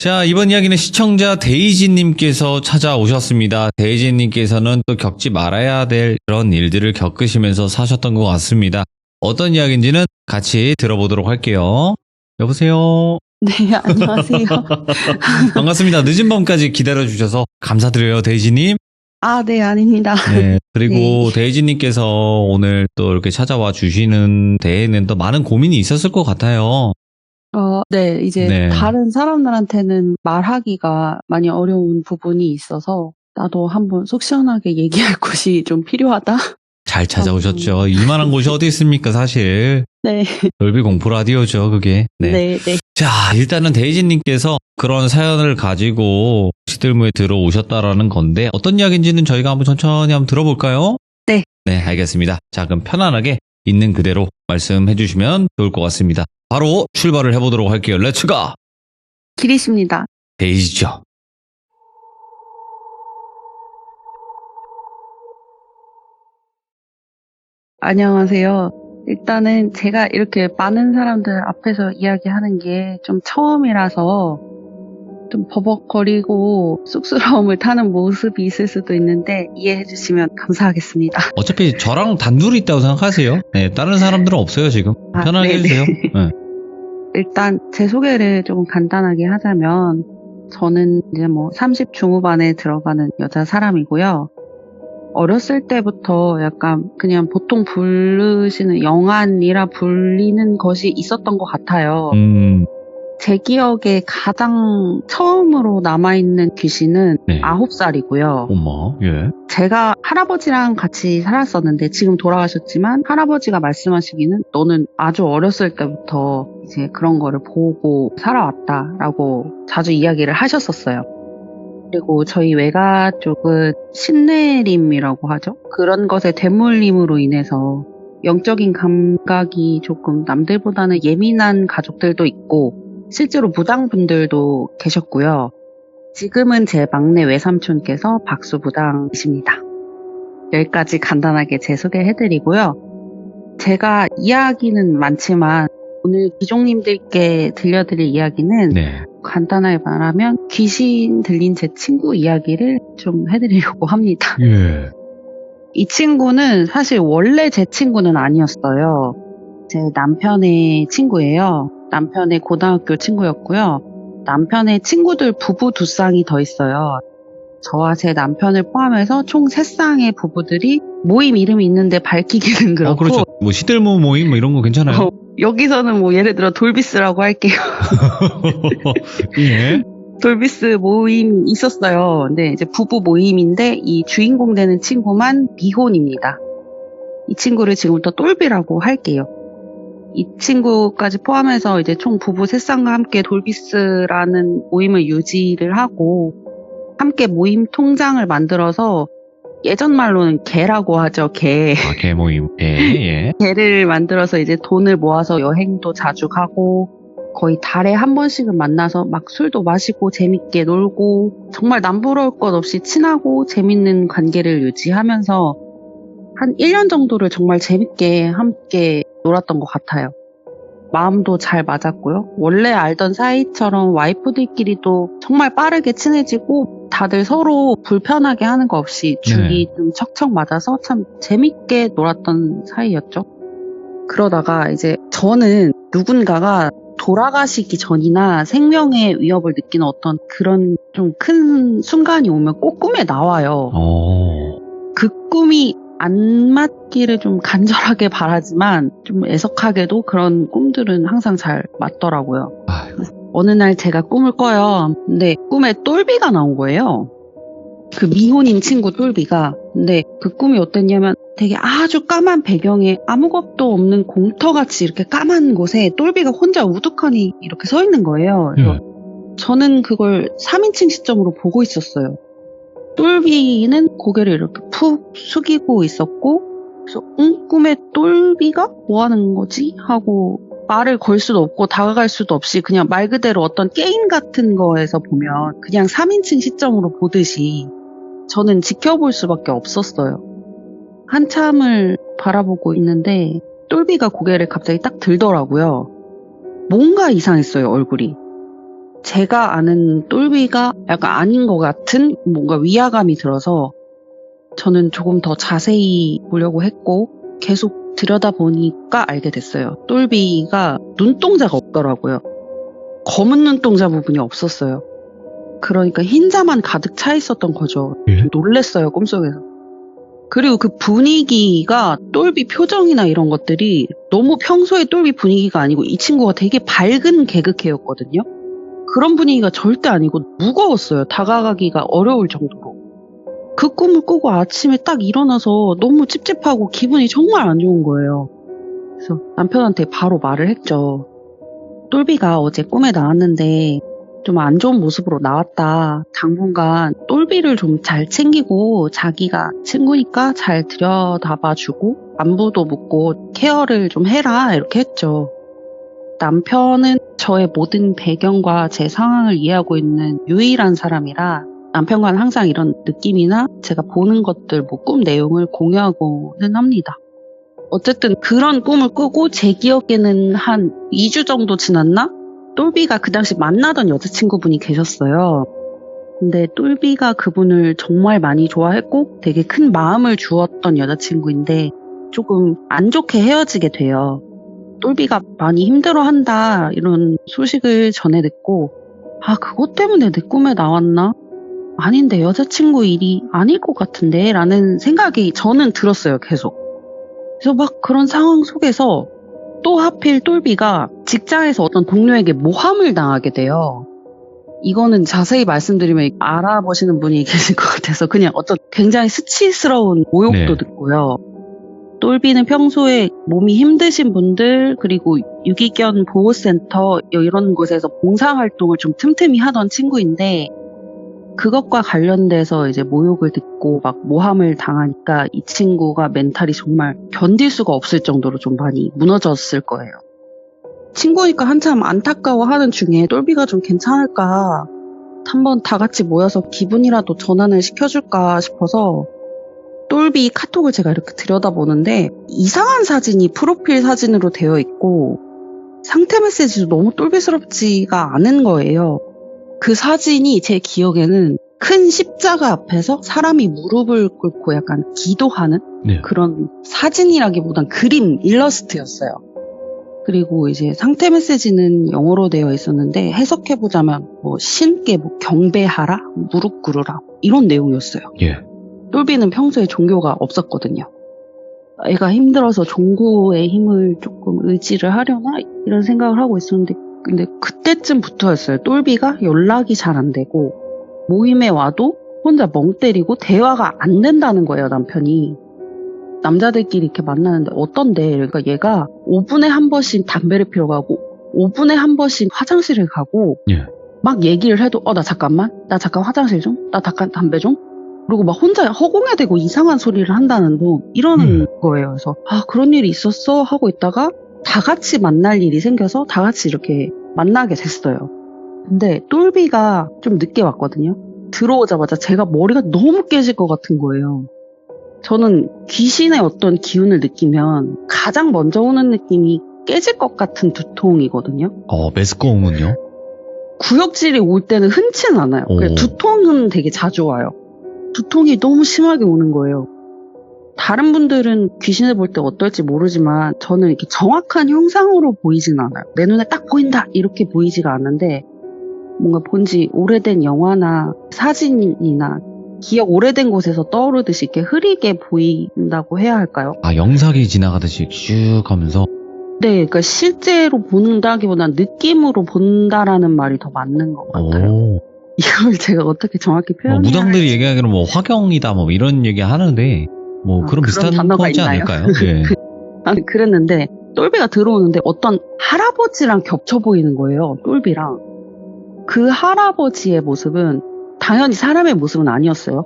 자, 이번 이야기는 시청자 데이지님께서 찾아오셨습니다. 데이지님께서는 또 겪지 말아야 될 그런 일들을 겪으시면서 사셨던 것 같습니다. 어떤 이야기인지는 같이 들어보도록 할게요. 여보세요? 네, 안녕하세요. 반갑습니다. 늦은 밤까지 기다려주셔서 감사드려요, 데이지님. 아, 네, 아닙니다. 네, 그리고 네. 데이지님께서 오늘 또 이렇게 찾아와 주시는 데에는 또 많은 고민이 있었을 것 같아요. 네, 이제 네. 다른 사람들한테는 말하기가 많이 어려운 부분이 있어서 나도 한번 속 시원하게 얘기할 곳이 좀 필요하다. 잘 찾아오셨죠. 이만한 곳이 어디 있습니까, 사실. 네, 넓이 공포 라디오죠, 그게. 네, 네. 자, 일단은 데이지님께서 그런 사연을 가지고 시들무에 들어오셨다라는 건데 어떤 이야기인지는 저희가 한번 천천히 한번 들어볼까요? 네. 네, 알겠습니다. 자, 그럼 편안하게 있는 그대로 말씀해 주시면 좋을 것 같습니다. 바로 출발을 해보도록 할게요. 렛츠고! 길이십니다. 데이지죠. 안녕하세요. 일단은 제가 이렇게 많은 사람들 앞에서 이야기하는 게 좀 처음이라서 좀 버벅거리고 쑥스러움을 타는 모습이 있을 수도 있는데 이해해 주시면 감사하겠습니다. 어차피 저랑 단둘이 있다고 생각하세요. 네, 다른 사람들은 없어요, 지금. 아, 편하게 네네. 해주세요. 네. 일단 제 소개를 조금 간단하게 하자면 저는 이제 30 중후반에 들어가는 여자 사람이고요. 어렸을 때부터 약간 그냥 보통 부르시는 영안이라 불리는 것이 있었던 것 같아요. 제 기억에 가장 처음으로 남아있는 귀신은 네. 9살이고요. 어머, 예. 제가 할아버지랑 같이 살았었는데 지금 돌아가셨지만 할아버지가 말씀하시기는 너는 아주 어렸을 때부터 이제 그런 거를 보고 살아왔다라고 자주 이야기를 하셨었어요. 그리고 저희 외가 쪽은 신내림이라고 하죠. 그런 것의 되물림으로 인해서 영적인 감각이 조금 남들보다는 예민한 가족들도 있고 실제로 무당분들도 계셨고요. 지금은 제 막내 외삼촌께서 박수부당이십니다. 여기까지 간단하게 제 소개해드리고요. 제가 이야기는 많지만 오늘 귀종님들께 들려드릴 이야기는 네. 간단하게 말하면 귀신 들린 제 친구 이야기를 좀 해드리려고 합니다. 예. 이 친구는 사실 원래 제 친구는 아니었어요. 제 남편의 친구예요. 남편의 고등학교 친구였고요. 남편의 친구들 부부 2쌍이 더 있어요. 저와 제 남편을 포함해서 총 3쌍의 부부들이 모임 이름이 있는데 밝히기는 그렇고 그렇죠. 뭐 시들무 모임 뭐 이런 거 괜찮아요? 여기서는 예를 들어 돌비스라고 할게요. 예. 돌비스 모임이 있었어요. 근데 이제 부부 모임인데 이 주인공 되는 친구만 미혼입니다. 이 친구를 지금부터 똘비라고 할게요. 이 친구까지 포함해서 이제 총 부부 3쌍과 함께 돌비스라는 모임을 유지를 하고 함께 모임 통장을 만들어서 예전 말로는 개라고 하죠. 개. 아, 개 모임. 예. 개를 만들어서 이제 돈을 모아서 여행도 자주 가고 거의 달에 한 번씩은 만나서 막 술도 마시고 재밌게 놀고 정말 남부러울 것 없이 친하고 재밌는 관계를 유지하면서 한 1년 정도를 정말 재밌게 함께 놀았던 것 같아요. 마음도 잘 맞았고요. 원래 알던 사이처럼 와이프들끼리도 정말 빠르게 친해지고 다들 서로 불편하게 하는 거 없이 죽이 좀 척척 맞아서 참 재밌게 놀았던 사이였죠. 그러다가 이제 저는 누군가가 돌아가시기 전이나 생명의 위협을 느끼는 어떤 그런 좀 큰 순간이 오면 꼭 꿈에 나와요. 그 꿈이 안 맞기를 좀 간절하게 바라지만 좀 애석하게도 그런 꿈들은 항상 잘 맞더라고요. 어느 날 제가 꿈을 꿔요. 근데 꿈에 똘비가 나온 거예요. 그 미혼인 친구 똘비가. 근데 그 꿈이 어땠냐면 되게 아주 까만 배경에 아무것도 없는 공터같이 이렇게 까만 곳에 똘비가 혼자 우두커니 이렇게 서 있는 거예요. 그래서 저는 그걸 3인칭 시점으로 보고 있었어요. 똘비는 고개를 이렇게 푹 숙이고 있었고 그래서 꿈에 똘비가 뭐 하는 거지? 하고 말을 걸 수도 없고 다가갈 수도 없이 그냥 말 그대로 어떤 게임 같은 거에서 보면 그냥 3인칭 시점으로 보듯이 저는 지켜볼 수밖에 없었어요. 한참을 바라보고 있는데 똘비가 고개를 갑자기 딱 들더라고요. 뭔가 이상했어요, 얼굴이. 제가 아는 똘비가 약간 아닌 것 같은 뭔가 위화감이 들어서 저는 조금 더 자세히 보려고 했고 계속 들여다보니까 알게 됐어요. 똘비가 눈동자가 없더라고요. 검은 눈동자 부분이 없었어요. 그러니까 흰자만 가득 차 있었던 거죠. 예? 놀랬어요, 꿈속에서. 그리고 그 분위기가 똘비 표정이나 이런 것들이 너무 평소의 똘비 분위기가 아니고 이 친구가 되게 밝은 개그캐였거든요. 그런 분위기가 절대 아니고 무거웠어요. 다가가기가 어려울 정도로. 그 꿈을 꾸고 아침에 딱 일어나서 너무 찝찝하고 기분이 정말 안 좋은 거예요. 그래서 남편한테 바로 말을 했죠. 똘비가 어제 꿈에 나왔는데 좀 안 좋은 모습으로 나왔다. 당분간 똘비를 좀 잘 챙기고 자기가 친구니까 잘 들여다봐주고 안부도 묻고 케어를 좀 해라 이렇게 했죠. 남편은 저의 모든 배경과 제 상황을 이해하고 있는 유일한 사람이라 남편과는 항상 이런 느낌이나 제가 보는 것들, 꿈 내용을 공유하고는 합니다. 어쨌든 그런 꿈을 꾸고 제 기억에는 한 2주 정도 지났나? 똘비가 그 당시 만나던 여자친구분이 계셨어요. 근데 똘비가 그분을 정말 많이 좋아했고 되게 큰 마음을 주었던 여자친구인데 조금 안 좋게 헤어지게 돼요. 똘비가 많이 힘들어한다 이런 소식을 전해 듣고 그것 때문에 내 꿈에 나왔나? 아닌데 여자친구 일이 아닐 것 같은데 라는 생각이 저는 들었어요, 계속. 그래서 막 그런 상황 속에서 또 하필 똘비가 직장에서 어떤 동료에게 모함을 당하게 돼요. 이거는 자세히 말씀드리면 알아보시는 분이 계실 것 같아서 그냥 어떤 굉장히 수치스러운 모욕도 네. 듣고요. 똘비는 평소에 몸이 힘드신 분들 그리고 유기견 보호센터 이런 곳에서 봉사활동을 좀 틈틈이 하던 친구인데 그것과 관련돼서 이제 모욕을 듣고 막 모함을 당하니까 이 친구가 멘탈이 정말 견딜 수가 없을 정도로 좀 많이 무너졌을 거예요. 친구니까 한참 안타까워하는 중에 똘비가 좀 괜찮을까 한번 다 같이 모여서 기분이라도 전환을 시켜줄까 싶어서 똘비 카톡을 제가 이렇게 들여다보는데 이상한 사진이 프로필 사진으로 되어 있고 상태 메시지도 너무 똘비스럽지가 않은 거예요. 그 사진이 제 기억에는 큰 십자가 앞에서 사람이 무릎을 꿇고 약간 기도하는 네. 그런 사진이라기보단 그림, 일러스트였어요. 그리고 이제 상태 메시지는 영어로 되어 있었는데 해석해보자면 신께 경배하라, 무릎 꿇으라 이런 내용이었어요. 예. 똘비는 평소에 종교가 없었거든요. 애가 힘들어서 종교의 힘을 조금 의지를 하려나 이런 생각을 하고 있었는데 근데 그때쯤부터였어요. 똘비가 연락이 잘 안 되고 모임에 와도 혼자 멍 때리고 대화가 안 된다는 거예요, 남편이. 남자들끼리 이렇게 만나는데 어떤데? 그러니까 얘가 5분에 한 번씩 담배를 피러 가고 5분에 한 번씩 화장실을 가고 예. 막 얘기를 해도 나 잠깐 화장실 좀? 나 잠깐 담배 좀? 그리고 막 혼자 허공에 대고 이상한 소리를 한다는 둥 이러는 거예요. 그래서 그런 일이 있었어? 하고 있다가 다 같이 만날 일이 생겨서 다 같이 이렇게 만나게 됐어요. 근데 똘비가 좀 늦게 왔거든요. 들어오자마자 제가 머리가 너무 깨질 것 같은 거예요. 저는 귀신의 어떤 기운을 느끼면 가장 먼저 오는 느낌이 깨질 것 같은 두통이거든요. 메스꺼움은요? 구역질이 올 때는 흔치는 않아요. 두통은 되게 자주 와요. 두통이 너무 심하게 오는 거예요. 다른 분들은 귀신을 볼 때 어떨지 모르지만 저는 이렇게 정확한 형상으로 보이진 않아요. 내 눈에 딱 보인다 이렇게 보이지가 않는데 뭔가 본지 오래된 영화나 사진이나 기억 오래된 곳에서 떠오르듯이 이렇게 흐리게 보인다고 해야 할까요? 영상이 지나가듯이 쭉 하면서? 네, 그러니까 실제로 본다기보다는 느낌으로 본다라는 말이 더 맞는 것 같아요. 이걸 제가 어떻게 정확히 표현해야 무당들이 얘기하기로는 화경이다 이런 얘기 하는데 그런 비슷한 거지 않을까요? 예. 그랬는데 똘비가 들어오는데 어떤 할아버지랑 겹쳐 보이는 거예요. 똘비랑. 그 할아버지의 모습은 당연히 사람의 모습은 아니었어요.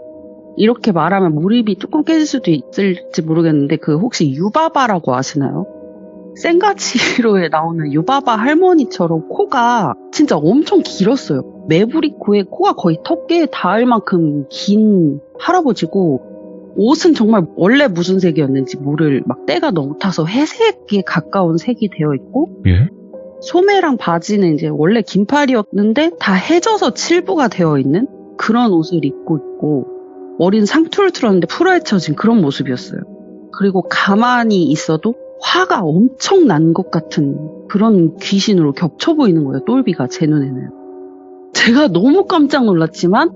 이렇게 말하면 몰입이 조금 깨질 수도 있을지 모르겠는데 혹시 유바바라고 아시나요? 생가치로에 나오는 유바바 할머니처럼 코가 진짜 엄청 길었어요. 매부리 코에 코가 거의 턱에 닿을 만큼 긴 할아버지고 옷은 정말 원래 무슨 색이었는지 모를 막 때가 너무 타서 회색에 가까운 색이 되어 있고 예? 소매랑 바지는 이제 원래 긴팔이었는데 다 해져서 칠부가 되어 있는 그런 옷을 입고 있고 머리는 상투를 틀었는데 풀어헤쳐진 그런 모습이었어요. 그리고 가만히 있어도 화가 엄청 난 것 같은 그런 귀신으로 겹쳐 보이는 거예요. 똘비가 제 눈에는. 제가 너무 깜짝 놀랐지만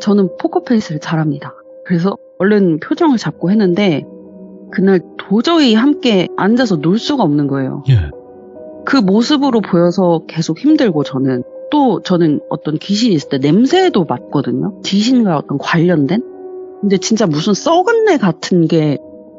저는 포커페이스를 잘합니다. 그래서 얼른 표정을 잡고 했는데 그날 도저히 함께 앉아서 놀 수가 없는 거예요. 예. 그 모습으로 보여서 계속 힘들고 저는 어떤 귀신이 있을 때 냄새도 맡거든요. 귀신과 어떤 관련된? 근데 진짜 무슨 썩은 내 같은 게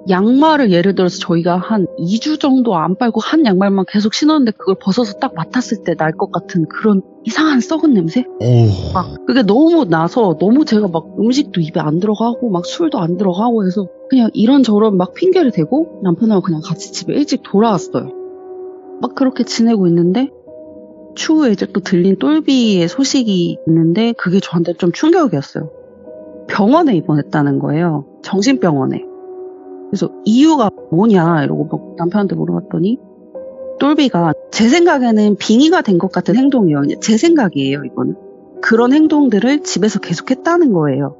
양말을 예를 들어서 저희가 한 2주 정도 안 빨고 한 양말만 계속 신었는데 그걸 벗어서 딱 맡았을 때 날 것 같은 그런 이상한 썩은 냄새? 오. 막 그게 너무 나서 너무 제가 막 음식도 입에 안 들어가고 막 술도 안 들어가고 해서 그냥 이런저런 막 핑계를 대고 남편하고 그냥 같이 집에 일찍 돌아왔어요. 막 그렇게 지내고 있는데 추후에 이제 또 들린 똘비의 소식이 있는데 그게 저한테 좀 충격이었어요. 병원에 입원했다는 거예요. 정신병원에. 그래서 이유가 뭐냐 이러고 막 남편한테 물어봤더니 똘비가 제 생각에는 빙의가 된 것 같은 행동이에요. 제 생각이에요, 이거는. 그런 행동들을 집에서 계속했다는 거예요.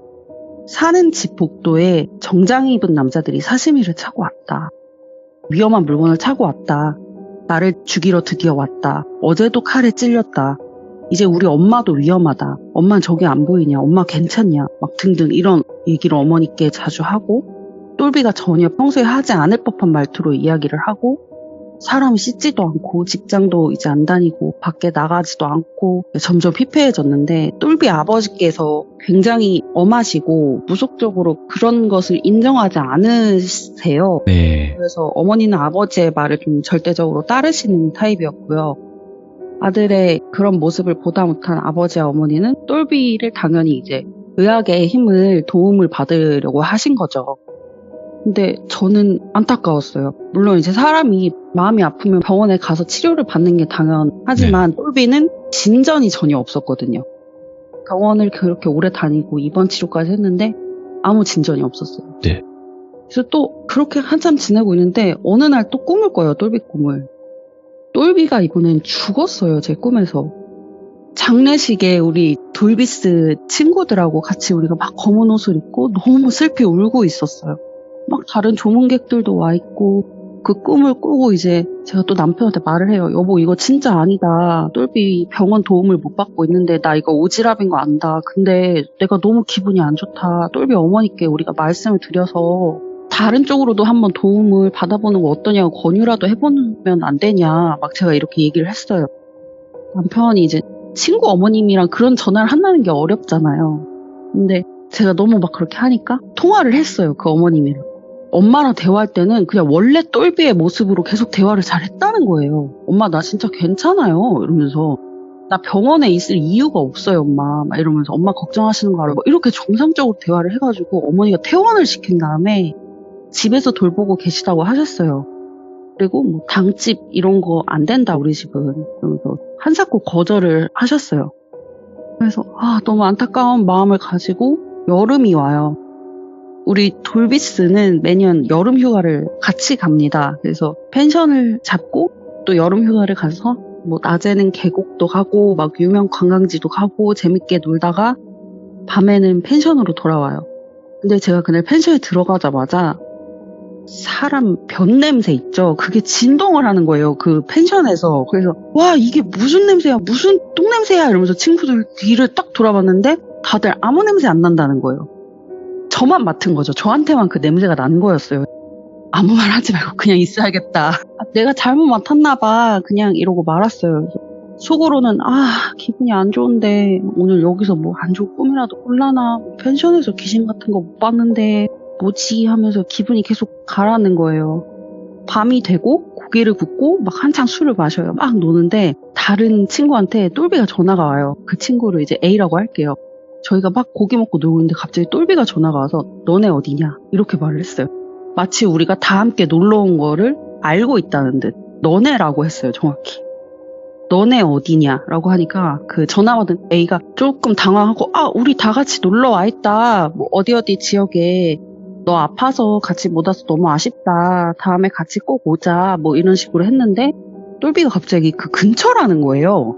사는 집 복도에 정장 입은 남자들이 사시미를 차고 왔다. 위험한 물건을 차고 왔다. 나를 죽이러 드디어 왔다. 어제도 칼에 찔렸다. 이제 우리 엄마도 위험하다. 엄마는 저기 안 보이냐? 엄마 괜찮냐? 막 등등 이런 얘기를 어머니께 자주 하고 똘비가 전혀 평소에 하지 않을 법한 말투로 이야기를 하고 사람이 씻지도 않고 직장도 이제 안 다니고 밖에 나가지도 않고 점점 피폐해졌는데 똘비 아버지께서 굉장히 엄하시고 무속적으로 그런 것을 인정하지 않으세요. 네. 그래서 어머니는 아버지의 말을 좀 절대적으로 따르시는 타입이었고요. 아들의 그런 모습을 보다 못한 아버지와 어머니는 똘비를 당연히 이제 의학의 힘을 도움을 받으려고 하신 거죠. 근데 저는 안타까웠어요. 물론 이제 사람이 마음이 아프면 병원에 가서 치료를 받는 게 당연하지만 똘비는 진전이 전혀 없었거든요. 병원을 그렇게 오래 다니고 입원 치료까지 했는데 아무 진전이 없었어요. 네. 그래서 또 그렇게 한참 지내고 있는데 어느 날 또 꿈을 꿔요. 똘비 꿈을. 똘비가 이번엔 죽었어요. 제 꿈에서. 장례식에 우리 돌비스 친구들하고 같이 우리가 막 검은 옷을 입고 너무 슬피 울고 있었어요. 막 다른 조문객들도 와 있고 그 꿈을 꾸고 이제 제가 또 남편한테 말을 해요. 여보 이거 진짜 아니다. 똘비 병원 도움을 못 받고 있는데 나 이거 오지랖인 거 안다. 근데 내가 너무 기분이 안 좋다. 똘비 어머니께 우리가 말씀을 드려서 다른 쪽으로도 한번 도움을 받아보는 거 어떠냐고 권유라도 해보면 안 되냐. 막 제가 이렇게 얘기를 했어요. 남편이 이제 친구 어머님이랑 그런 전화를 한다는 게 어렵잖아요. 근데 제가 너무 막 그렇게 하니까 통화를 했어요. 그 어머님이랑. 엄마랑 대화할 때는 그냥 원래 똘비의 모습으로 계속 대화를 잘 했다는 거예요. 엄마 나 진짜 괜찮아요. 이러면서 나 병원에 있을 이유가 없어요 엄마. 막 이러면서 엄마 걱정하시는 거 알아. 이렇게 정상적으로 대화를 해가지고 어머니가 퇴원을 시킨 다음에 집에서 돌보고 계시다고 하셨어요. 그리고 뭐 당집 이런 거 안 된다 우리 집은. 그러면서 한사코 거절을 하셨어요. 그래서 너무 안타까운 마음을 가지고 여름이 와요. 우리 돌비스는 매년 여름 휴가를 같이 갑니다. 그래서 펜션을 잡고 또 여름 휴가를 가서 뭐 낮에는 계곡도 가고 막 유명 관광지도 가고 재밌게 놀다가 밤에는 펜션으로 돌아와요. 근데 제가 그날 펜션에 들어가자마자 사람 변 냄새 있죠? 그게 진동을 하는 거예요. 그 펜션에서. 그래서 와 이게 무슨 냄새야? 무슨 똥 냄새야? 이러면서 친구들 뒤를 딱 돌아봤는데 다들 아무 냄새 안 난다는 거예요. 저만 맡은 거죠. 저한테만 그 냄새가 나는 거였어요. 아무 말 하지 말고 그냥 있어야겠다. 내가 잘못 맡았나 봐. 그냥 이러고 말았어요. 속으로는 기분이 안 좋은데 오늘 여기서 뭐 안 좋은 꿈이라도 꿀라나. 펜션에서 귀신 같은 거 못 봤는데 뭐지 하면서 기분이 계속 가라앉는 거예요. 밤이 되고 고기를 굽고 막 한창 술을 마셔요. 막 노는데 다른 친구한테 똘비가 전화가 와요. 그 친구를 이제 A라고 할게요. 저희가 막 고기 먹고 놀고 있는데 갑자기 똘비가 전화가 와서 너네 어디냐? 이렇게 말을 했어요. 마치 우리가 다 함께 놀러 온 거를 알고 있다는 듯 너네라고 했어요. 정확히. 너네 어디냐? 라고 하니까 그 전화 받은 A가 조금 당황하고 우리 다 같이 놀러 와 있다. 뭐 어디 지역에 너 아파서 같이 못 와서 너무 아쉽다. 다음에 같이 꼭 오자. 뭐 이런 식으로 했는데 똘비가 갑자기 그 근처라는 거예요.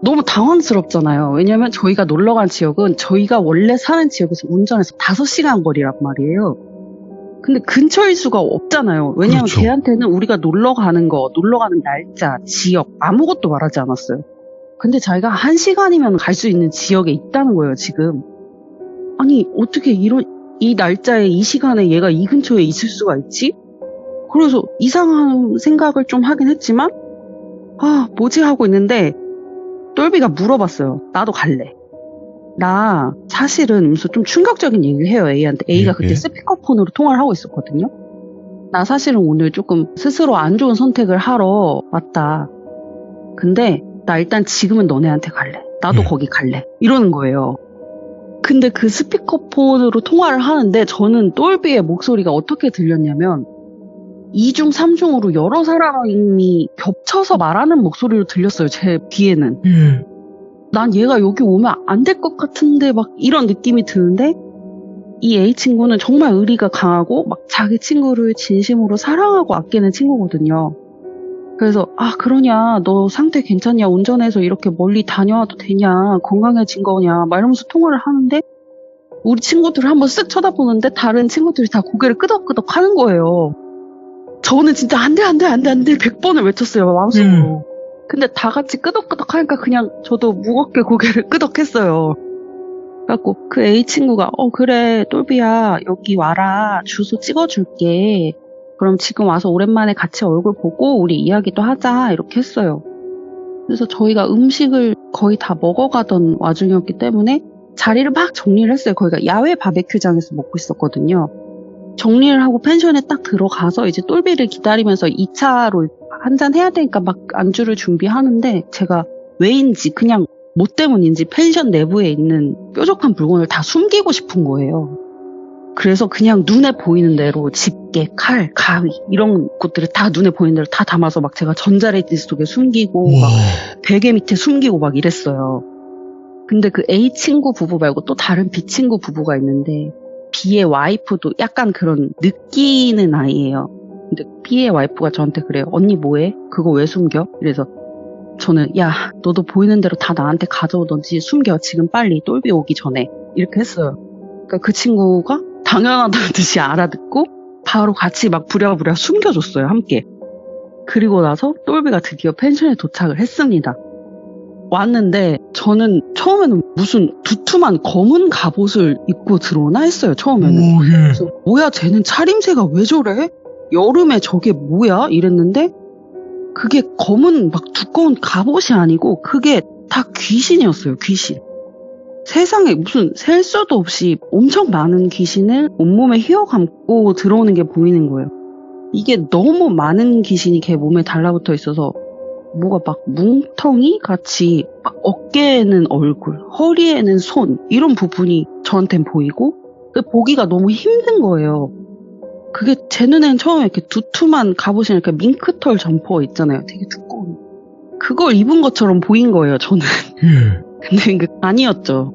너무 당황스럽잖아요. 왜냐면 저희가 놀러 간 지역은 저희가 원래 사는 지역에서 운전해서 5시간 거리란 말이에요. 근데 근처일 수가 없잖아요. 왜냐면 그렇죠. 걔한테는 우리가 놀러 가는 날짜, 지역 아무것도 말하지 않았어요. 근데 자기가 1시간이면 갈 수 있는 지역에 있다는 거예요, 지금. 아니, 어떻게 이 날짜에 이 시간에 얘가 이 근처에 있을 수가 있지? 그래서 이상한 생각을 좀 하긴 했지만, 뭐지? 하고 있는데, 똘비가 물어봤어요. 나도 갈래. 나 사실은 무슨 좀 충격적인 얘기를 해요, A한테. A가 그때 예. 스피커폰으로 통화를 하고 있었거든요. 나 사실은 오늘 조금 스스로 안 좋은 선택을 하러 왔다. 근데 나 일단 지금은 너네한테 갈래. 나도 예. 거기 갈래. 이러는 거예요. 근데 그 스피커폰으로 통화를 하는데 저는 똘비의 목소리가 어떻게 들렸냐면 2중, 3중으로 여러 사람이 겹쳐서 말하는 목소리로 들렸어요, 제 귀에는. 예. 난 얘가 여기 오면 안 될 것 같은데 막 이런 느낌이 드는데 이 A 친구는 정말 의리가 강하고 막 자기 친구를 진심으로 사랑하고 아끼는 친구거든요. 그래서 그러냐, 너 상태 괜찮냐, 운전해서 이렇게 멀리 다녀와도 되냐, 건강해진 거냐 막 이러면서 통화를 하는데 우리 친구들을 한번 쓱 쳐다보는데 다른 친구들이 다 고개를 끄덕끄덕 하는 거예요. 저는 진짜 안 돼 100번을 외쳤어요, 마음속으로. 근데 다 같이 끄덕끄덕 하니까 그냥 저도 무겁게 고개를 끄덕했어요. 그래갖고 그 A 친구가 그래 똘비야 여기 와라, 주소 찍어줄게. 그럼 지금 와서 오랜만에 같이 얼굴 보고 우리 이야기도 하자, 이렇게 했어요. 그래서 저희가 음식을 거의 다 먹어가던 와중이었기 때문에 자리를 막 정리를 했어요. 거기가 야외 바베큐장에서 먹고 있었거든요. 정리를 하고 펜션에 딱 들어가서 이제 똘비를 기다리면서 2차로 한잔 해야 되니까 막 안주를 준비하는데 제가 왜인지 그냥 뭐 때문인지 펜션 내부에 있는 뾰족한 물건을 다 숨기고 싶은 거예요. 그래서 그냥 눈에 보이는 대로 집게, 칼, 가위 이런 것들을 다 눈에 보이는 대로 다 담아서 막 제가 전자레인지 속에 숨기고 막 베개 밑에 숨기고 막 이랬어요. 근데 그 A 친구 부부 말고 또 다른 B 친구 부부가 있는데 B의 와이프도 약간 그런 느끼는 아이예요. 근데 B의 와이프가 저한테 그래요. 언니 뭐해? 그거 왜 숨겨? 이래서 저는 야, 너도 보이는 대로 다 나한테 가져오던지 숨겨. 지금 빨리 똘비 오기 전에. 이렇게 했어요. 그러니까 그 친구가 당연하다듯이 알아듣고 바로 같이 막 부랴부랴 숨겨줬어요, 함께. 그리고 나서 똘비가 드디어 펜션에 도착을 했습니다. 왔는데 저는 처음에는 무슨 두툼한 검은 갑옷을 입고 들어오나 했어요, 처음에는. 그래서 뭐야, 쟤는 차림새가 왜 저래? 여름에 저게 뭐야? 이랬는데 그게 검은 막 두꺼운 갑옷이 아니고 그게 다 귀신이었어요, 귀신. 세상에 무슨 셀 수도 없이 엄청 많은 귀신을 온몸에 휘어감고 들어오는 게 보이는 거예요. 이게 너무 많은 귀신이 걔 몸에 달라붙어 있어서 뭐가 막 뭉텅이 같이 막 어깨에는 얼굴, 허리에는 손 이런 부분이 저한텐 보이고 보기가 너무 힘든 거예요. 그게 제 눈에는 처음에 이렇게 두툼한 갑옷이 이렇게 밍크털 점퍼 있잖아요. 되게 두꺼운. 그걸 입은 것처럼 보인 거예요, 저는. 근데 아니었죠.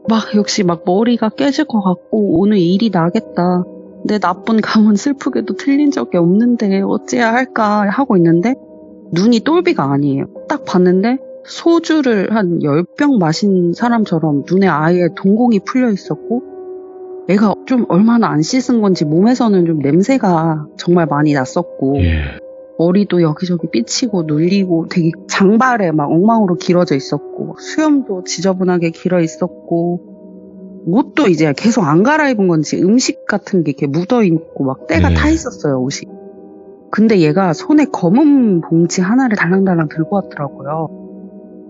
막 역시 막 머리가 깨질 것 같고 오늘 일이 나겠다. 내 나쁜 감은 슬프게도 틀린 적이 없는데 어찌해야 할까 하고 있는데 눈이 똘비가 아니에요. 딱 봤는데 소주를 한 10병 마신 사람처럼 눈에 아예 동공이 풀려 있었고 애가 좀 얼마나 안 씻은 건지 몸에서는 좀 냄새가 정말 많이 났었고 머리도 여기저기 삐치고 눌리고 되게 장발에 막 엉망으로 길어져 있었고 수염도 지저분하게 길어 있었고 옷도 이제 계속 안 갈아입은 건지 음식 같은 게 이렇게 묻어 있고 막 때가 타 있었어요, 옷이. 근데 얘가 손에 검은 봉지 하나를 달랑달랑 들고 왔더라고요.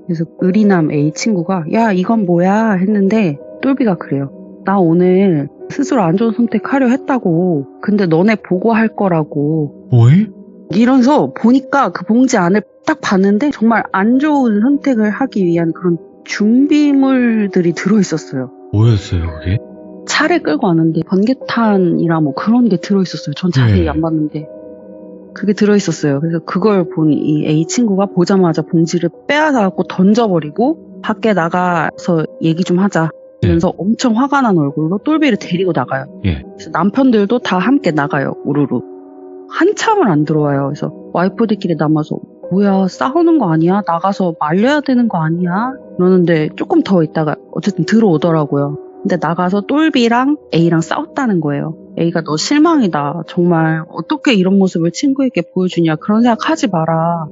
그래서 의리남 A 친구가 야, 이건 뭐야 했는데 똘비가 그래요. 나 오늘 스스로 안 좋은 선택하려 했다고. 근데 너네 보고할 거라고. 뭐이? 이러면서 보니까 그 봉지 안을 딱 봤는데 정말 안 좋은 선택을 하기 위한 그런 준비물들이 들어있었어요. 뭐였어요, 그게? 차를 끌고 왔는데 번개탄이라 뭐 그런 게 들어있었어요. 전 자세히 안 봤는데. 그게 들어있었어요. 그래서 그걸 본 이 A 친구가 보자마자 봉지를 빼앗아갖고 던져버리고 밖에 나가서 얘기 좀 하자. 그러면서 엄청 화가 난 얼굴로 똘비를 데리고 나가요. 그래서 남편들도 다 함께 나가요. 우르르. 한참을 안 들어와요. 그래서 와이프들끼리 남아서 뭐야, 싸우는 거 아니야? 나가서 말려야 되는 거 아니야? 그러는데 조금 더 있다가 어쨌든 들어오더라고요. 근데 나가서 똘비랑 A랑 싸웠다는 거예요. A가 너 실망이다. 정말 어떻게 이런 모습을 친구에게 보여주냐. 그런 생각 하지 마라.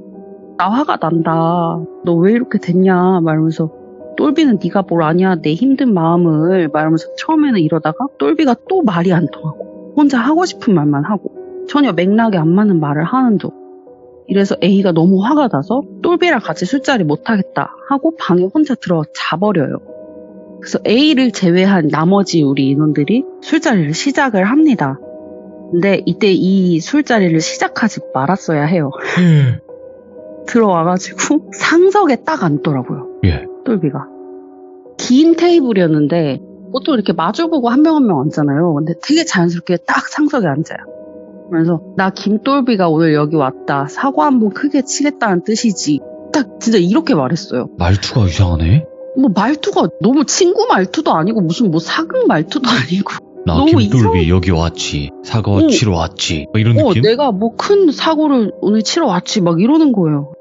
나 화가 난다. 너 왜 이렇게 됐냐 말하면서 똘비는 네가 뭘 아냐. 내 힘든 마음을 말하면서 처음에는 이러다가 똘비가 또 말이 안 통하고 혼자 하고 싶은 말만 하고 전혀 맥락에 안 맞는 말을 하는 중. 이래서 A가 너무 화가 나서 똘비랑 같이 술자리 못하겠다 하고 방에 혼자 들어 자버려요. 그래서 A를 제외한 나머지 우리 인원들이 술자리를 시작을 합니다. 근데 이때 이 술자리를 시작하지 말았어야 해요. 들어와가지고 상석에 딱 앉더라고요. 예. 똘비가. 긴 테이블이었는데 보통 이렇게 마주보고 한 명 한 명 앉잖아요. 근데 되게 자연스럽게 딱 상석에 앉아요. 그래서 나 김똘비가 오늘 여기 왔다. 사과 한번 크게 치겠다는 뜻이지. 딱 진짜 이렇게 말했어요. 말투가 이상하네. 뭐 말투가 너무 친구 말투도 아니고 무슨 뭐 사극 말투도 아니고 나 너무 김돌비 여기 왔지. 사과 치러 왔지. 이런 느낌? 내가 뭐 큰 사고를 오늘 치러 왔지 막 이러는 거예요.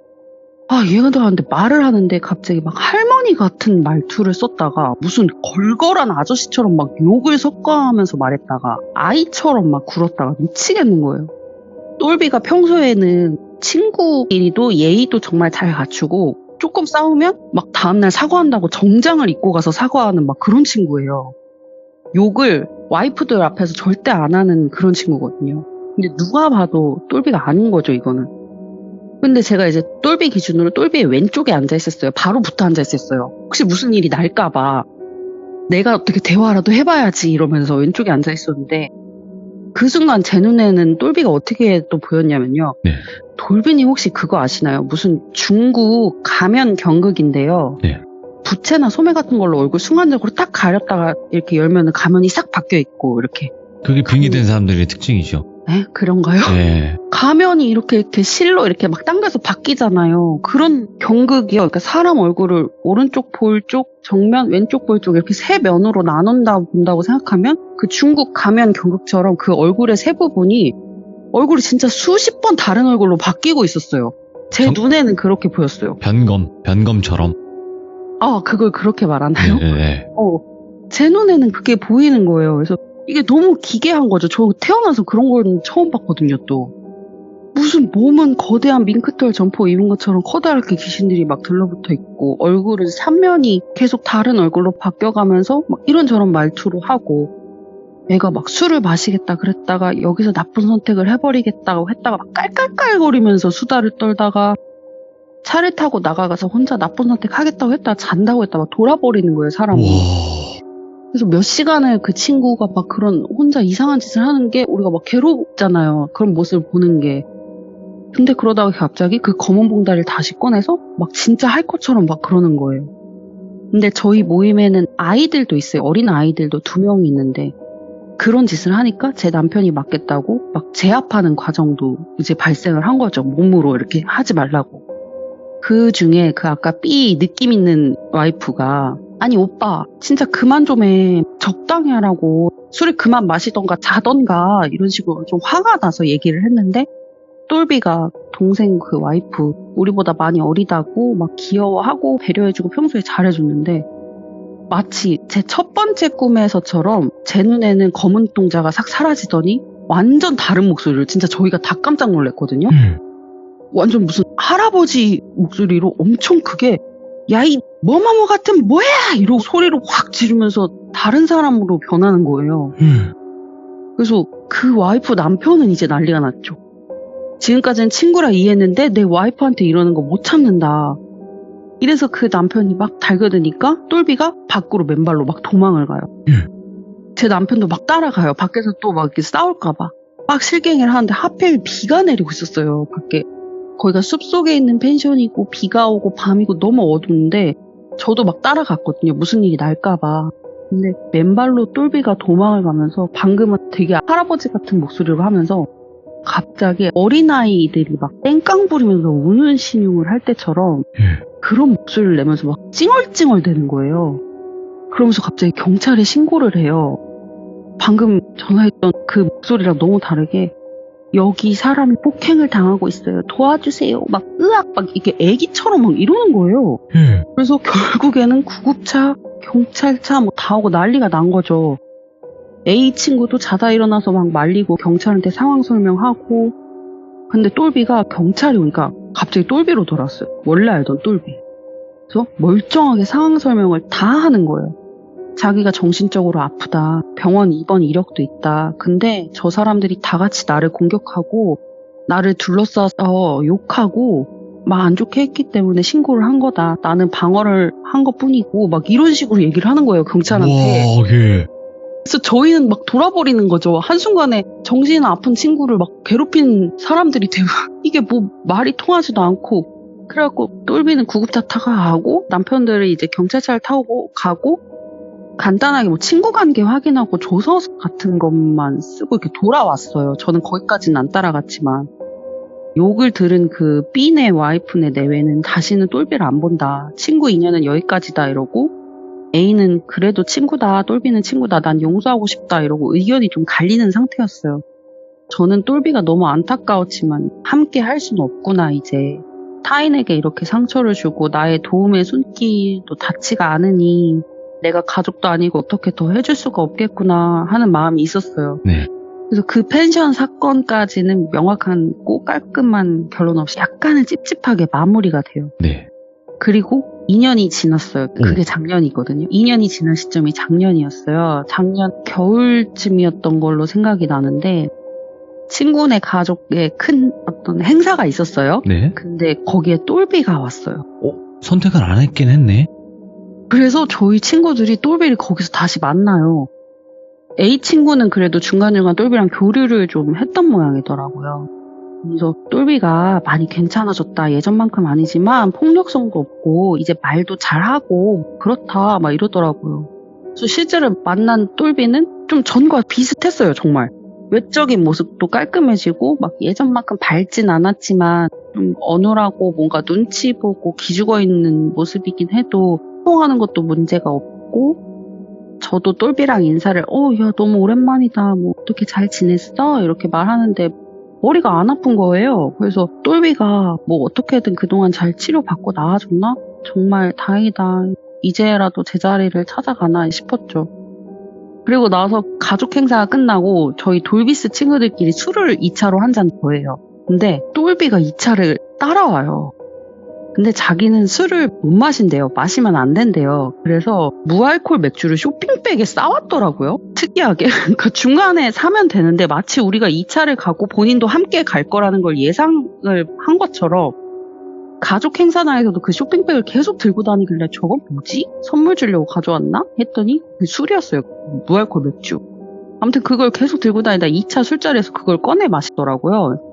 아, 얘가 들어왔는데 말을 하는데 갑자기 막 할머니 같은 말투를 썼다가 무슨 걸걸한 아저씨처럼 막 욕을 섞어하면서 말했다가 아이처럼 막 굴었다가 미치겠는 거예요. 똘비가 평소에는 친구끼리도 예의도 정말 잘 갖추고 조금 싸우면 막 다음날 사과한다고 정장을 입고 가서 사과하는 막 그런 친구예요. 욕을 와이프들 앞에서 절대 안 하는 그런 친구거든요. 근데 누가 봐도 똘비가 아닌 거죠, 이거는. 근데 제가 이제 똘비 기준으로 똘비의 왼쪽에 앉아있었어요. 바로 붙어 앉아있었어요. 혹시 무슨 일이 날까봐 내가 어떻게 대화라도 해봐야지 이러면서 왼쪽에 앉아있었는데 그 순간 제 눈에는 똘비가 어떻게 또 보였냐면요. 네. 돌비님 혹시 그거 아시나요? 무슨 중국 가면 경극인데요. 네. 부채나 소매 같은 걸로 얼굴 순간적으로 딱 가렸다가 이렇게 열면 가면이 싹 바뀌어 있고 이렇게. 그게 빙의된 사람들의 특징이죠. 에? 그런가요? 네. 가면이 이렇게 실로 이렇게 막 당겨서 바뀌잖아요. 그런 경극이요. 그러니까 사람 얼굴을 오른쪽 볼 쪽, 정면, 왼쪽 볼 쪽 이렇게 세 면으로 본다고 생각하면 그 중국 가면 경극처럼 그 얼굴의 세 부분이 얼굴이 진짜 수십 번 다른 얼굴로 바뀌고 있었어요. 제 눈에는 그렇게 보였어요. 변검처럼. 아, 그걸 그렇게 말하나요? 네. 제 눈에는 그게 보이는 거예요. 그래서 이게 너무 기괴한 거죠. 저 태어나서 그런 건 처음 봤거든요, 또. 무슨 몸은 거대한 밍크털 점퍼 입은 것처럼 커다랗게 귀신들이 막 들러붙어 있고, 얼굴은 삼면이 계속 다른 얼굴로 바뀌어가면서 막 이런저런 말투로 하고, 애가 막 술을 마시겠다 그랬다가 여기서 나쁜 선택을 해버리겠다고 했다가 막 깔깔깔거리면서 수다를 떨다가 차를 타고 나가서 혼자 나쁜 선택 하겠다고 했다가 잔다고 했다가 돌아버리는 거예요, 사람이. 와. 그래서 몇 시간을 그 친구가 막 그런 혼자 이상한 짓을 하는 게 우리가 막 괴롭잖아요. 그런 모습을 보는 게. 근데 그러다가 갑자기 그 검은 봉다리를 다시 꺼내서 막 진짜 할 것처럼 막 그러는 거예요. 근데 저희 모임에는 아이들도 있어요. 어린 아이들도 2명이 있는데 그런 짓을 하니까 제 남편이 맞겠다고 막 제압하는 과정도 이제 발생을 한 거죠. 몸으로 이렇게 하지 말라고. 그 중에 그 아까 삐 느낌 있는 와이프가 아니 오빠 진짜 그만 좀 해. 적당히 하라고. 술을 그만 마시던가 자던가 이런 식으로 좀 화가 나서 얘기를 했는데 똘비가 동생 그 와이프 우리보다 많이 어리다고 막 귀여워하고 배려해주고 평소에 잘해줬는데 마치 제 첫 번째 꿈에서처럼 제 눈에는 검은 눈동자가 싹 사라지더니 완전 다른 목소리를 진짜 저희가 다 깜짝 놀랐거든요. 완전 무슨 할아버지 목소리로 엄청 크게 야 이 뭐뭐뭐 같은 뭐야 이러고 소리를 확 지르면서 다른 사람으로 변하는 거예요. 그래서 그 와이프 남편은 이제 난리가 났죠. 지금까지는 친구라 이해했는데 내 와이프한테 이러는 거 못 참는다. 이래서 그 남편이 막 달겨드니까 똘비가 밖으로 맨발로 막 도망을 가요. 제 남편도 막 따라가요. 밖에서 또 막 이렇게 싸울까봐. 막 실갱이를 하는데 하필 비가 내리고 있었어요. 밖에. 거기가 숲속에 있는 펜션이고 비가 오고 밤이고 너무 어두운데 저도 막 따라갔거든요. 무슨 일이 날까봐. 근데 맨발로 똘비가 도망을 가면서 방금은 되게 할아버지 같은 목소리로 하면서 갑자기 어린아이들이 막 땡깡 부리면서 우는 신용을 할 때처럼 그런 목소리를 내면서 막 찡얼찡얼 대는 거예요. 그러면서 갑자기 경찰에 신고를 해요. 방금 전화했던 그 목소리랑 너무 다르게 여기 사람이 폭행을 당하고 있어요. 도와주세요. 막 으악 막 이게 애기처럼 막 이러는 거예요. 그래서 결국에는 구급차, 경찰차 뭐 다 오고 난리가 난 거죠. A 친구도 자다 일어나서 막 말리고 경찰한테 상황 설명하고. 근데 똘비가 경찰이 오니까 갑자기 똘비로 돌아왔어요. 원래 알던 똘비. 그래서 멀쩡하게 상황 설명을 다 하는 거예요. 자기가 정신적으로 아프다. 병원 입원 이력도 있다. 근데 저 사람들이 다 같이 나를 공격하고 나를 둘러싸서 욕하고 막 안 좋게 했기 때문에 신고를 한 거다. 나는 방어를 한 것뿐이고 막 이런 식으로 얘기를 하는 거예요. 경찰한테. 와, 예. 그래서 저희는 막 돌아버리는 거죠. 한순간에 정신 아픈 친구를 막 괴롭힌 사람들이 되고 이게 뭐 말이 통하지도 않고 그래갖고 똘비는 구급차 타고 가고 남편들이 이제 경찰차를 타고 가고 간단하게 뭐 친구 관계 확인하고 조서 같은 것만 쓰고 이렇게 돌아왔어요. 저는 거기까지는 안 따라갔지만 욕을 들은 그 B네 와이프네 내외는 다시는 똘비를 안 본다. 친구 인연은 여기까지다 이러고 A는 그래도 친구다. 똘비는 친구다. 난 용서하고 싶다 이러고 의견이 좀 갈리는 상태였어요. 저는 똘비가 너무 안타까웠지만 함께 할 수는 없구나 이제. 타인에게 이렇게 상처를 주고 나의 도움의 손길도 닿지가 않으니 내가 가족도 아니고 어떻게 더 해줄 수가 없겠구나 하는 마음이 있었어요. 네. 그래서 그 펜션 사건까지는 명확한 꼭 깔끔한 결론 없이 약간은 찝찝하게 마무리가 돼요. 네. 그리고 2년이 지났어요. 그게 작년이거든요. 2년이 지난 시점이 작년이었어요. 작년 겨울쯤이었던 걸로 생각이 나는데 친구네 가족에 큰 어떤 행사가 있었어요. 네. 근데 거기에 똘비가 왔어요. 선택을 안 했긴 했네. 그래서 저희 친구들이 똘비를 거기서 다시 만나요. A 친구는 그래도 중간중간 똘비랑 교류를 좀 했던 모양이더라고요. 그래서 똘비가 많이 괜찮아졌다. 예전만큼 아니지만 폭력성도 없고 이제 말도 잘하고 그렇다 막 이러더라고요. 그래서 실제로 만난 똘비는 좀 전과 비슷했어요. 정말. 외적인 모습도 깔끔해지고 막 예전만큼 밝진 않았지만 좀 어눌하고 뭔가 눈치 보고 기죽어 있는 모습이긴 해도 소통하는 것도 문제가 없고 저도 똘비랑 인사를 야 너무 오랜만이다. 뭐 어떻게 잘 지냈어? 이렇게 말하는데 머리가 안 아픈 거예요. 그래서 똘비가 뭐 어떻게든 그동안 잘 치료받고 나아졌나? 정말 다행이다. 이제라도 제자리를 찾아가나 싶었죠. 그리고 나서 가족 행사가 끝나고 저희 돌비스 친구들끼리 술을 2차로 한 잔 더 해요. 근데 똘비가 2차를 따라와요. 근데 자기는 술을 못 마신대요. 마시면 안 된대요. 그래서 무알콜 맥주를 쇼핑백에 싸왔더라고요. 특이하게. 그러니까 중간에 사면 되는데 마치 우리가 2차를 가고 본인도 함께 갈 거라는 걸 예상을 한 것처럼 가족 행사장에서도 그 쇼핑백을 계속 들고 다니길래 저건 뭐지? 선물 주려고 가져왔나? 했더니 그 술이었어요. 무알콜 맥주. 아무튼 그걸 계속 들고 다니다 2차 술자리에서 그걸 꺼내 마시더라고요.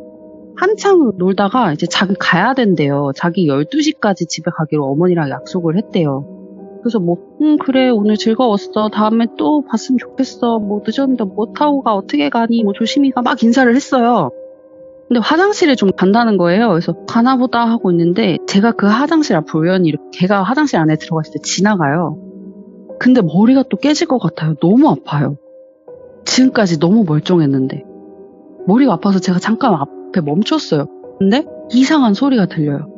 한창 놀다가 이제 자기 가야 된대요. 자기 12시까지 집에 가기로 어머니랑 약속을 했대요. 그래서 그래 오늘 즐거웠어. 다음에 또 봤으면 좋겠어. 뭐 늦었는데 뭐 타고 가 어떻게 가니? 뭐 조심히 가. 막 인사를 했어요. 근데 화장실에 좀 간다는 거예요. 그래서 가나 보다 하고 있는데 제가 그 화장실 앞을 우연히 이렇게 걔가 화장실 안에 들어갔을 때 지나가요. 근데 머리가 또 깨질 것 같아요. 너무 아파요. 지금까지 너무 멀쩡했는데. 머리가 아파서 제가 잠깐 앞에 멈췄어요. 근데 이상한 소리가 들려요.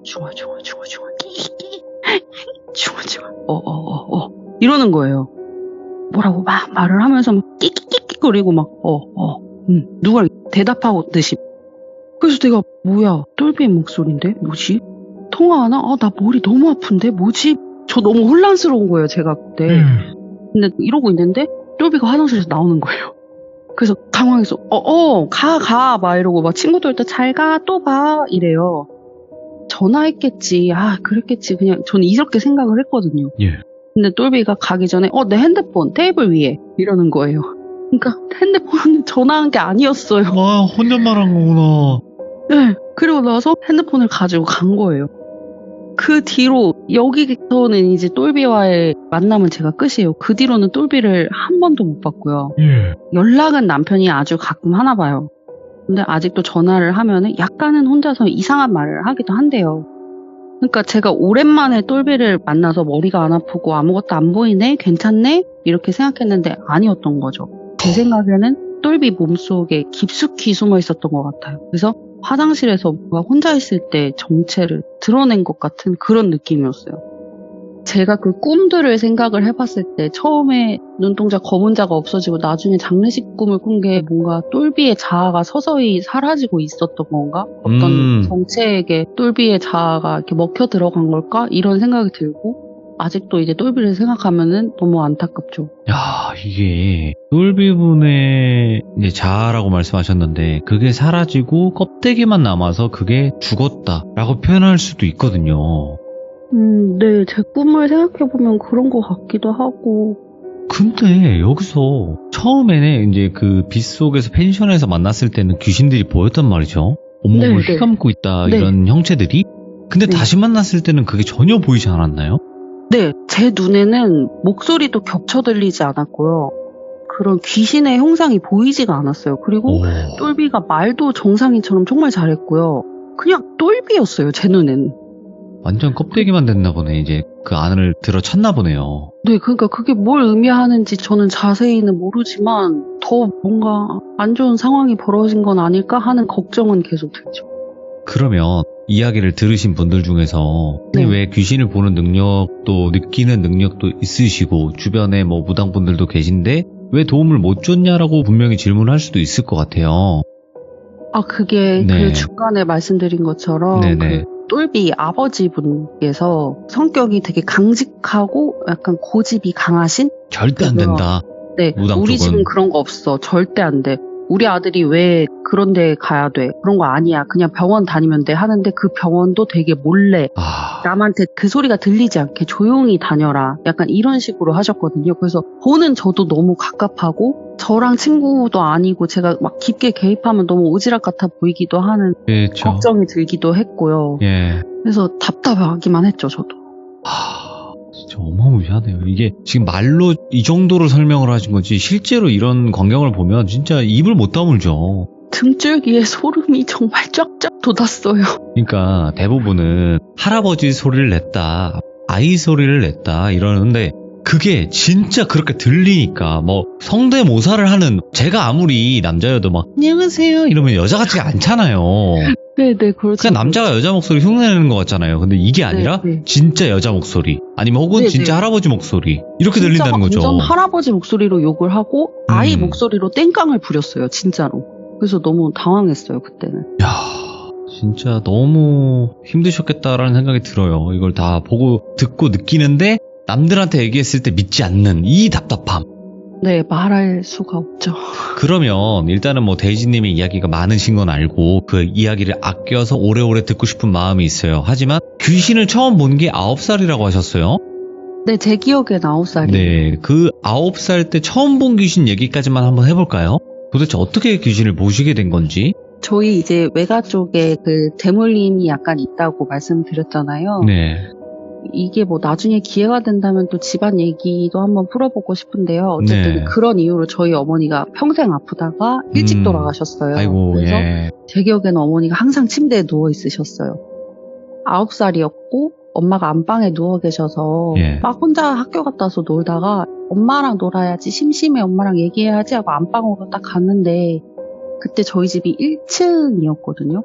중얼중얼 끼끼끼 중얼중얼 이러는 거예요. 뭐라고 막 말을 하면서 막 끼끼끼끼거리고 막 누가 대답하고 듯이. 그래서 내가 뭐야 똘비의 목소리인데 뭐지? 통화하나? 나 머리 너무 아픈데 뭐지? 저 너무 혼란스러운 거예요 제가 그때. 근데 이러고 있는데 똘비가 화장실에서 나오는 거예요. 그래서 당황해서 가 막 이러고 막 친구들도 잘 가 또 봐 이래요. 전화했겠지. 그랬겠지. 그냥 저는 이렇게 생각을 했거든요. 예. 근데 똘비가 가기 전에 내 핸드폰 테이블 위에 이러는 거예요. 그러니까 핸드폰은 전화한 게 아니었어요. 혼잣말한 거구나. 네. 그리고 나서 핸드폰을 가지고 간 거예요. 그 뒤로 여기서는 이제 똘비와의 만남은 제가 끝이에요. 그 뒤로는 똘비를 한 번도 못 봤고요. 예. 연락은 남편이 아주 가끔 하나 봐요. 근데 아직도 전화를 하면은 약간은 혼자서 이상한 말을 하기도 한대요. 그러니까 제가 오랜만에 똘비를 만나서 머리가 안 아프고 아무것도 안 보이네? 괜찮네? 이렇게 생각했는데 아니었던 거죠. 제 생각에는 똘비 몸속에 깊숙이 숨어 있었던 것 같아요. 그래서 화장실에서 뭔가 혼자 있을 때 정체를 드러낸 것 같은 그런 느낌이었어요. 제가 그 꿈들을 생각을 해봤을 때 처음에 눈동자 검은 자가 없어지고 나중에 장례식 꿈을 꾼 게 뭔가 똘비의 자아가 서서히 사라지고 있었던 건가? 어떤 정체에게 똘비의 자아가 이렇게 먹혀 들어간 걸까? 이런 생각이 들고 아직도 이제 똘비를 생각하면은 너무 안타깝죠. 야, 이게 똘비분의 이제 자아라고 말씀하셨는데 그게 사라지고 껍데기만 남아서 그게 죽었다라고 표현할 수도 있거든요. 네, 제 꿈을 생각해보면 그런 것 같기도 하고. 근데 여기서 처음에는 이제 그 빗속에서 펜션에서 만났을 때는 귀신들이 보였단 말이죠. 온몸을 네. 휘감고 있다 네. 이런 형체들이. 근데 네. 다시 만났을 때는 그게 전혀 보이지 않았나요? 네, 제 눈에는 목소리도 겹쳐 들리지 않았고요. 그런 귀신의 형상이 보이지가 않았어요. 그리고 오. 똘비가 말도 정상인처럼 정말 잘했고요. 그냥 똘비였어요, 제 눈에는. 완전 껍데기만 됐나 보네. 이제 그 안을 들어찼나 보네요. 네, 그러니까 그게 뭘 의미하는지 저는 자세히는 모르지만 더 뭔가 안 좋은 상황이 벌어진 건 아닐까 하는 걱정은 계속 들죠. 그러면 이야기를 들으신 분들 중에서 네. 왜 귀신을 보는 능력도 느끼는 능력도 있으시고 주변에 뭐 무당분들도 계신데 왜 도움을 못 줬냐라고 분명히 질문할 수도 있을 것 같아요. 아, 그게 네. 그 중간에 말씀드린 것처럼 네네. 그 똘비 아버지분께서 성격이 되게 강직하고 약간 고집이 강하신? 절대 안 그래서 된다. 네, 무당 우리 쪽은. 집은 그런 거 없어. 절대 안 돼. 우리 아들이 왜 그런 데 가야 돼? 그런 거 아니야. 그냥 병원 다니면 돼. 하는데 그 병원도 되게 몰래 아, 남한테 그 소리가 들리지 않게 조용히 다녀라. 약간 이런 식으로 하셨거든요. 그래서 보는 저도 너무 갑갑하고 저랑 친구도 아니고 제가 막 깊게 개입하면 너무 오지랖 같아 보이기도 하는 그렇죠. 걱정이 들기도 했고요. 예. 그래서 답답하기만 했죠, 저도. 진짜 어마무시하네요. 이게 지금 말로 이 정도로 설명을 하신 거지 실제로 이런 광경을 보면 진짜 입을 못 다물죠. 등줄기에 소름이 정말 쫙쫙 돋았어요. 그러니까 대부분은 할아버지 소리를 냈다, 아이 소리를 냈다 이러는데 그게 진짜 그렇게 들리니까 뭐 성대모사를 하는 제가 아무리 남자여도 막 안녕하세요 이러면 여자 같지가 않잖아요. 네네, 그렇죠. 그냥 남자가 여자 목소리 흉내내는 것 같잖아요. 근데 이게 아니라 네. 진짜 여자 목소리 아니면 혹은 네네. 진짜 할아버지 목소리 이렇게 진짜 들린다는 거죠. 완전 할아버지 목소리로 욕을 하고 아이 목소리로 땡깡을 부렸어요, 진짜로. 그래서 너무 당황했어요, 그때는. 야, 진짜 너무 힘드셨겠다라는 생각이 들어요. 이걸 다 보고 듣고 느끼는데 남들한테 얘기했을 때 믿지 않는 이 답답함. 네, 말할 수가 없죠. 그러면 일단은 뭐 데이지님의 이야기가 많으신 건 알고 그 이야기를 아껴서 오래오래 듣고 싶은 마음이 있어요. 하지만 귀신을 처음 본 게 9살이라고 하셨어요. 네, 제 기억엔 9살이에요. 네, 그 9살 때 처음 본 귀신 얘기까지만 한번 해볼까요? 도대체 어떻게 귀신을 보시게 된 건지? 저희 이제 외가 쪽에 그 대물림이 약간 있다고 말씀드렸잖아요. 네. 이게 뭐 나중에 기회가 된다면 또 집안 얘기도 한번 풀어보고 싶은데요. 어쨌든 네. 그런 이유로 저희 어머니가 평생 아프다가 일찍 돌아가셨어요. 아이고, 그래서 예. 제 기억에는 어머니가 항상 침대에 누워 있으셨어요. 9살이었고 엄마가 안방에 누워 계셔서 예. 막 혼자 학교 갔다 와서 놀다가 엄마랑 놀아야지, 심심해, 엄마랑 얘기해야지 하고 안방으로 딱 갔는데 그때 저희 집이 1층이었거든요.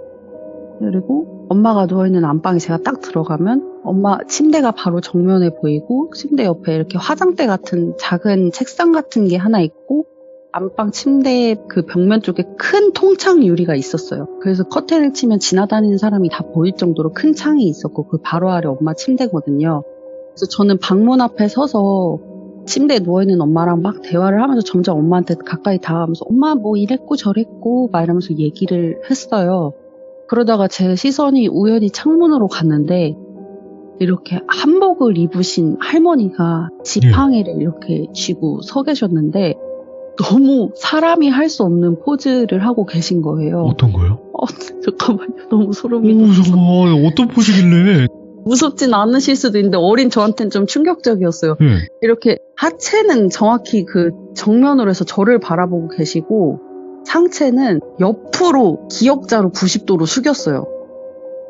그리고 엄마가 누워있는 안방에 제가 딱 들어가면 엄마 침대가 바로 정면에 보이고 침대 옆에 이렇게 화장대 같은 작은 책상 같은 게 하나 있고 안방 침대 그 벽면 쪽에 큰 통창 유리가 있었어요. 그래서 커튼을 치면 지나다니는 사람이 다 보일 정도로 큰 창이 있었고 그 바로 아래 엄마 침대거든요. 그래서 저는 방문 앞에 서서 침대에 누워있는 엄마랑 막 대화를 하면서 점점 엄마한테 가까이 다가가면서 엄마 뭐 이랬고 저랬고 막 이러면서 얘기를 했어요. 그러다가 제 시선이 우연히 창문으로 갔는데 이렇게 한복을 입으신 할머니가 지팡이를 이렇게 쥐고 서 계셨는데 너무 사람이 할 수 없는 포즈를 하고 계신 거예요. 어떤 거요? 잠깐만요. 너무 소름이 오, 돋아서. 잠깐만, 어떤 포식일래? 무섭진 않으실 수도 있는데 어린 저한테는 좀 충격적이었어요. 예. 이렇게 하체는 정확히 그 정면으로 해서 저를 바라보고 계시고 상체는 옆으로 기역자로 90도로 숙였어요.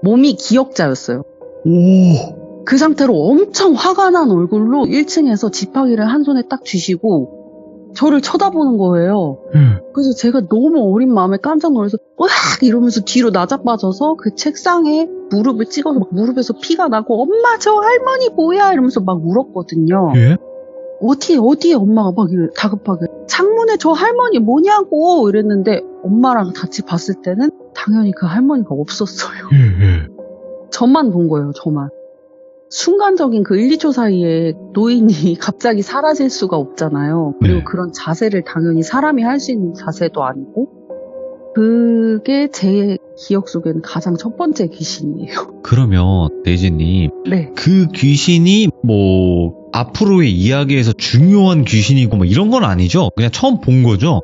몸이 기역자였어요. 오, 그 상태로 엄청 화가 난 얼굴로 1층에서 지팡이를 한 손에 딱 쥐시고 저를 쳐다보는 거예요. 예. 그래서 제가 너무 어린 마음에 깜짝 놀라서 으악 이러면서 뒤로 나자빠져서 그 책상에 무릎을 찍어서 막 무릎에서 피가 나고 엄마 저 할머니 뭐야 이러면서 막 울었거든요. 예? 어디에 엄마가 막 이래 다급하게 창문에 저 할머니 뭐냐고 이랬는데 엄마랑 같이 봤을 때는 당연히 그 할머니가 없었어요. 예. 저만 본 거예요, 저만. 순간적인 그 1, 2초 사이에 노인이 갑자기 사라질 수가 없잖아요. 그리고 네. 그런 자세를 당연히 사람이 할 수 있는 자세도 아니고 그게 제 기억 속에는 가장 첫 번째 귀신이에요. 그러면 데이지님, 네. 그 귀신이 뭐 앞으로의 이야기에서 중요한 귀신이고 뭐 이런 건 아니죠? 그냥 처음 본 거죠?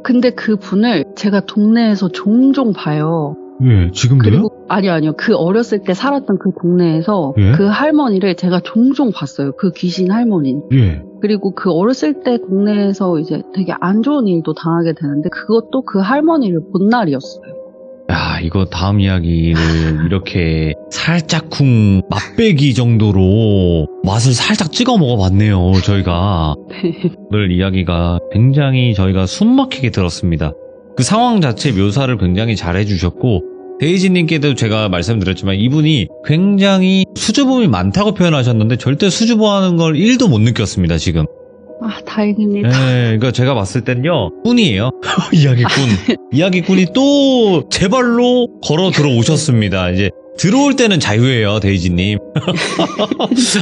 근데 그 분을 제가 동네에서 종종 봐요. 예, 지금도요? 그리고 아니요. 그 어렸을 때 살았던 그 동네에서 예? 그 할머니를 제가 종종 봤어요. 그 귀신 할머니. 예. 그리고 그 어렸을 때 동네에서 이제 되게 안 좋은 일도 당하게 되는데 그것도 그 할머니를 본 날이었어요. 야, 이거 다음 이야기를 이렇게 살짝쿵 맛배기 정도로 맛을 살짝 찍어 먹어봤네요, 저희가. 오늘 이야기가 굉장히 저희가 숨막히게 들었습니다. 그 상황 자체 묘사를 굉장히 잘 해주셨고, 데이지님께도 제가 말씀드렸지만 이분이 굉장히 수줍음이 많다고 표현하셨는데 절대 수줍어하는 걸 1도 못 느꼈습니다, 지금. 아, 다행입니다. 네, 그러니까 제가 봤을 땐요, 꾼이에요. 이야기꾼. 이야기꾼이 또 제 발로 걸어 들어오셨습니다. 이제 들어올 때는 자유예요, 데이지님.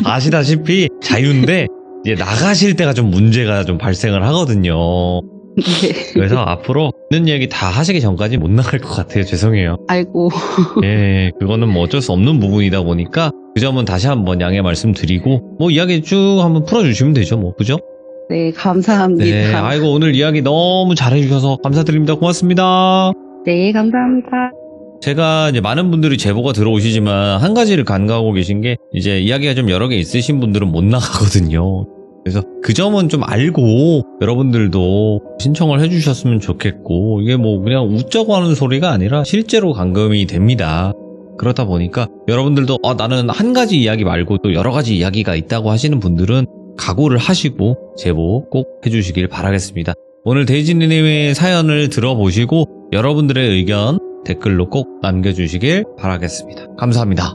아시다시피 자유인데 이제 나가실 때가 좀 문제가 좀 발생을 하거든요. 네. 그래서 앞으로 있는 얘기 다 하시기 전까지 못 나갈 것 같아요. 죄송해요. 아이고. 예, 그거는 뭐 어쩔 수 없는 부분이다 보니까 그 점은 다시 한번 양해 말씀드리고 뭐 이야기 쭉 한번 풀어주시면 되죠, 뭐 그죠? 네, 감사합니다. 네, 아이고 오늘 이야기 너무 잘해주셔서 감사드립니다. 고맙습니다. 네, 감사합니다. 제가 이제 많은 분들이 제보가 들어오시지만 한 가지를 간과하고 계신 게 이제 이야기가 좀 여러 개 있으신 분들은 못 나가거든요. 그래서 그 점은 좀 알고 여러분들도 신청을 해주셨으면 좋겠고 이게 뭐 그냥 웃자고 하는 소리가 아니라 실제로 감금이 됩니다. 그렇다 보니까 여러분들도 나는 한 가지 이야기 말고 또 여러 가지 이야기가 있다고 하시는 분들은 각오를 하시고 제보 꼭 해주시길 바라겠습니다. 오늘 데이지님의 사연을 들어보시고 여러분들의 의견 댓글로 꼭 남겨주시길 바라겠습니다. 감사합니다.